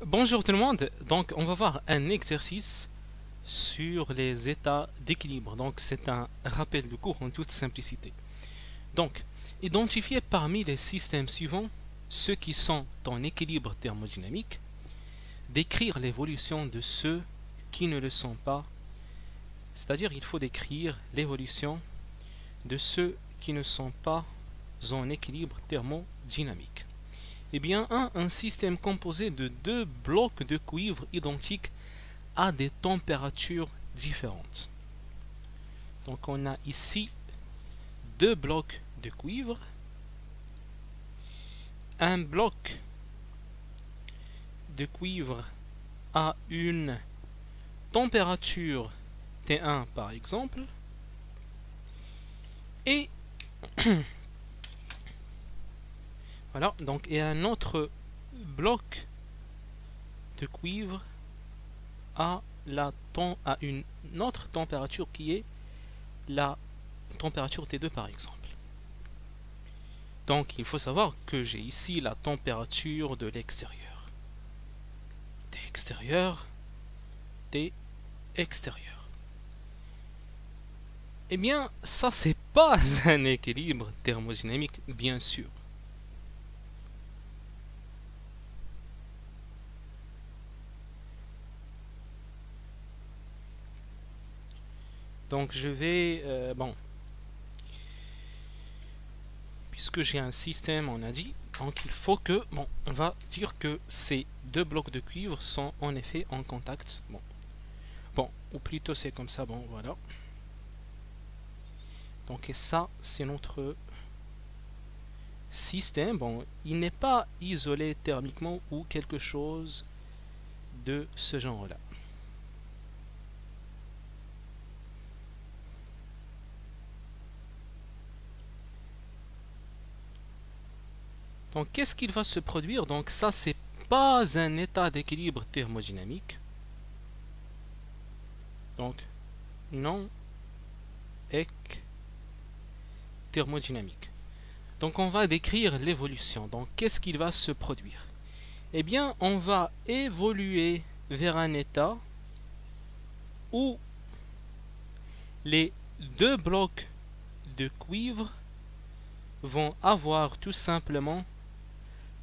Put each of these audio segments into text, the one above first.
Bonjour tout le monde, donc on va voir un exercice sur les états d'équilibre. Donc c'est un rappel de cours en toute simplicité. Donc, identifier parmi les systèmes suivants ceux qui sont en équilibre thermodynamique, décrire l'évolution de ceux qui ne le sont pas, c'est-à-dire il faut décrire l'évolution de ceux qui ne sont pas en équilibre thermodynamique. Eh bien, un système composé de deux blocs de cuivre identiques à des températures différentes. Donc, on a ici deux blocs de cuivre. Un bloc de cuivre a une température T1 par exemple. Et voilà, donc et un autre bloc de cuivre a une autre température qui est la température T2 par exemple. Donc il faut savoir que j'ai ici la température de l'extérieur. T extérieur, T extérieur. Eh bien, ça c'est pas un équilibre thermodynamique, bien sûr. Donc je vais, puisque j'ai un système, on a dit, donc il faut que, on va dire que ces deux blocs de cuivre sont en effet en contact. Ou plutôt c'est comme ça, voilà. Donc et ça, c'est notre système. Il n'est pas isolé thermiquement ou quelque chose de ce genre-là. Donc, qu'est-ce qu'il va se produire? Donc, ça, c'est pas un état d'équilibre thermodynamique. Donc, non thermodynamique. Donc, on va décrire l'évolution. Donc, qu'est-ce qu'il va se produire? Eh bien, on va évoluer vers un état où les deux blocs de cuivre vont avoir tout simplement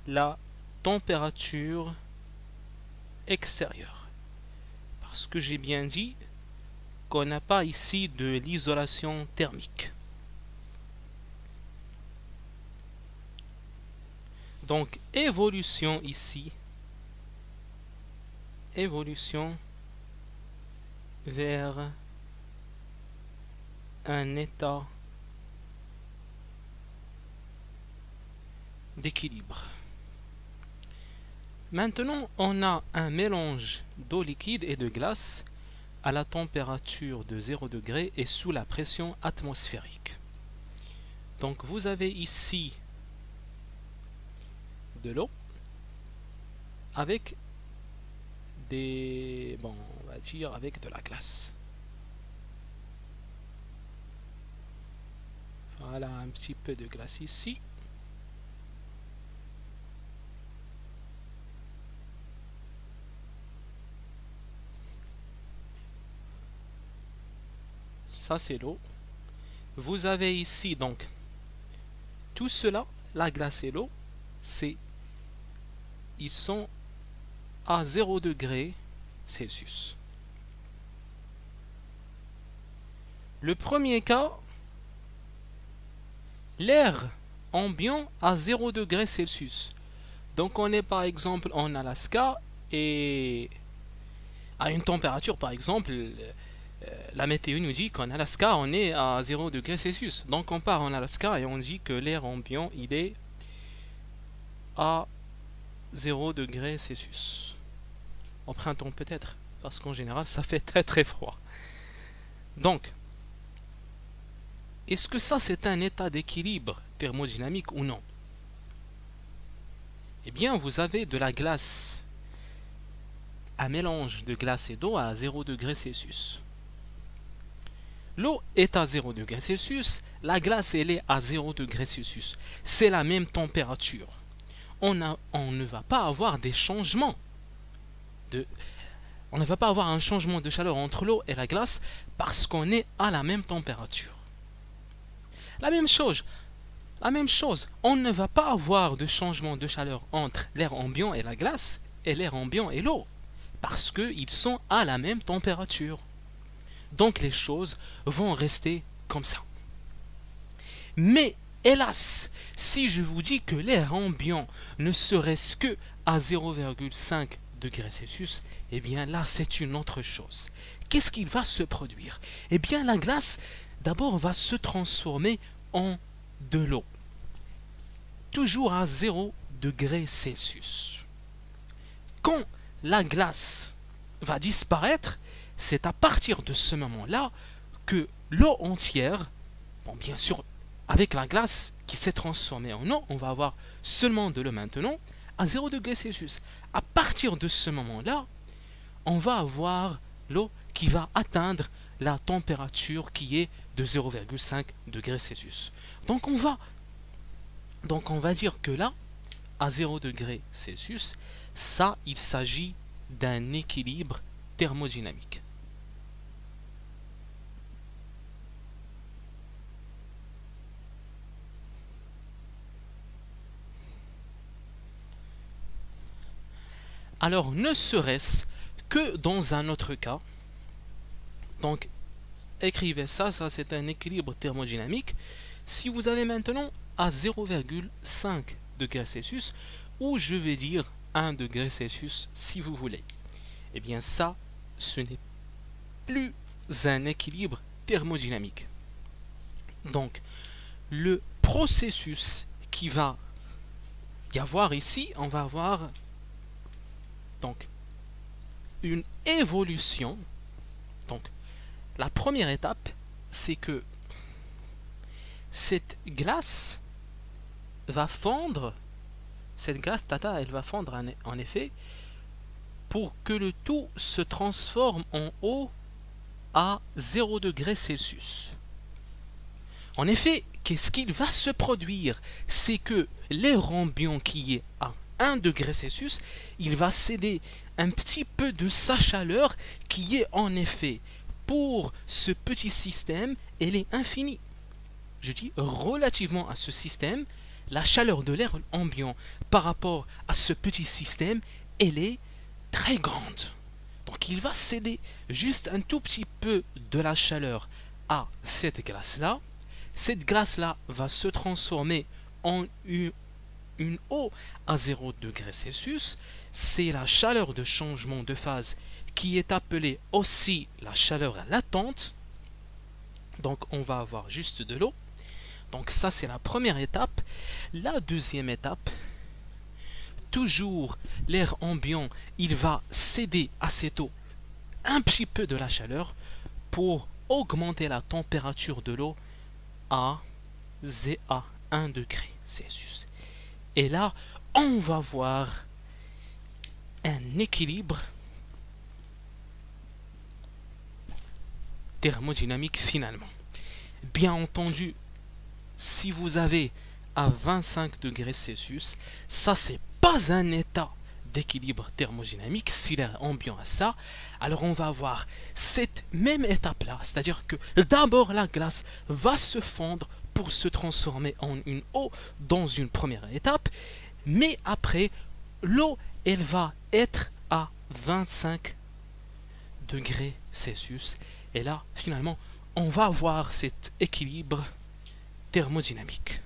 la température extérieure. Parce que j'ai bien dit qu'on n'a pas ici de l'isolation thermique. Donc, évolution ici, évolution vers un état d'équilibre. Maintenant, on a un mélange d'eau liquide et de glace à la température de 0 degré et sous la pression atmosphérique. Donc, vous avez ici de l'eau avec on va dire avec de la glace. Voilà un petit peu de glace ici. Ça c'est l'eau. Vous avez ici donc tout cela, la glace et l'eau, ils sont à 0 degré Celsius. Le premier cas, l'air ambiant à 0 degré Celsius. Donc on est par exemple en Alaska et à une température par exemple, la météo nous dit qu'en Alaska on est à 0 degré Celsius. Donc on part en Alaska et on dit que l'air ambiant il est à 0 degré Celsius. En printemps peut-être, parce qu'en général ça fait très très froid. Donc, est-ce que ça c'est un état d'équilibre thermodynamique ou non? Eh bien, vous avez de la glace, un mélange de glace et d'eau à 0 degré Celsius. L'eau est à 0 degré Celsius, la glace elle est à 0 degré Celsius. C'est la même température. On ne va pas avoir des changements de... On ne va pas avoir un changement de chaleur entre l'eau et la glace parce qu'on est à la même température. La même chose, on ne va pas avoir de changement de chaleur entre l'air ambiant et la glace et l'air ambiant et l'eau parce qu'ils sont à la même température. Donc les choses vont rester comme ça. Mais hélas, si je vous dis que l'air ambiant ne serait-ce que à 0,5 degrés Celsius, eh bien là c'est une autre chose. Qu'est-ce qu'il va se produire? Eh bien la glace d'abord va se transformer en de l'eau. Toujours à 0 degrés Celsius. Quand la glace va disparaître, c'est à partir de ce moment-là que l'eau entière, bon bien sûr avec la glace qui s'est transformée en eau, on va avoir seulement de l'eau maintenant à 0 degrés Celsius. À partir de ce moment-là, on va avoir l'eau qui va atteindre la température qui est de 0,5 degrés Celsius. Donc on va dire que là, à 0 degrés Celsius, ça, il s'agit d'un équilibre thermodynamique. Alors, ne serait-ce que dans un autre cas, donc écrivez ça, c'est un équilibre thermodynamique. Si vous avez maintenant à 0,5 degrés Celsius, ou je vais dire 1 degré Celsius si vous voulez, eh bien ça, ce n'est plus un équilibre thermodynamique. Donc, le processus qui va y avoir ici, on va avoir donc une évolution. Donc, la première étape, c'est que cette glace va fondre, cette glace tata, elle va fondre en effet, pour que le tout se transforme en eau à 0 degrés Celsius. En effet, qu'est-ce qu'il va se produire? C'est que l'air ambiant qui est à 1 degré Celsius, il va céder un petit peu de sa chaleur qui est en effet, pour ce petit système, elle est infinie. Je dis relativement à ce système, la chaleur de l'air ambiant par rapport à ce petit système, elle est très grande. Donc il va céder juste un tout petit peu de la chaleur à cette glace-là. Cette glace-là va se transformer en une eau à 0 degrés Celsius. C'est la chaleur de changement de phase qui est appelée aussi la chaleur latente. Donc on va avoir juste de l'eau. Donc ça c'est la première étape. La deuxième étape, toujours l'air ambiant, il va céder à cette eau un petit peu de la chaleur pour augmenter la température de l'eau à 1 degré Celsius. Et là, on va voir un équilibre thermodynamique finalement. Bien entendu, si vous avez à 25 degrés Celsius, ça c'est pas un état d'équilibre thermodynamique. Si l'air ambiant a ça, alors on va avoir cette même étape là, c'est-à-dire que d'abord la glace va se fondre pour se transformer en une eau dans une première étape, mais après l'eau elle va être à 25 degrés Celsius et là finalement on va avoir cet équilibre thermodynamique.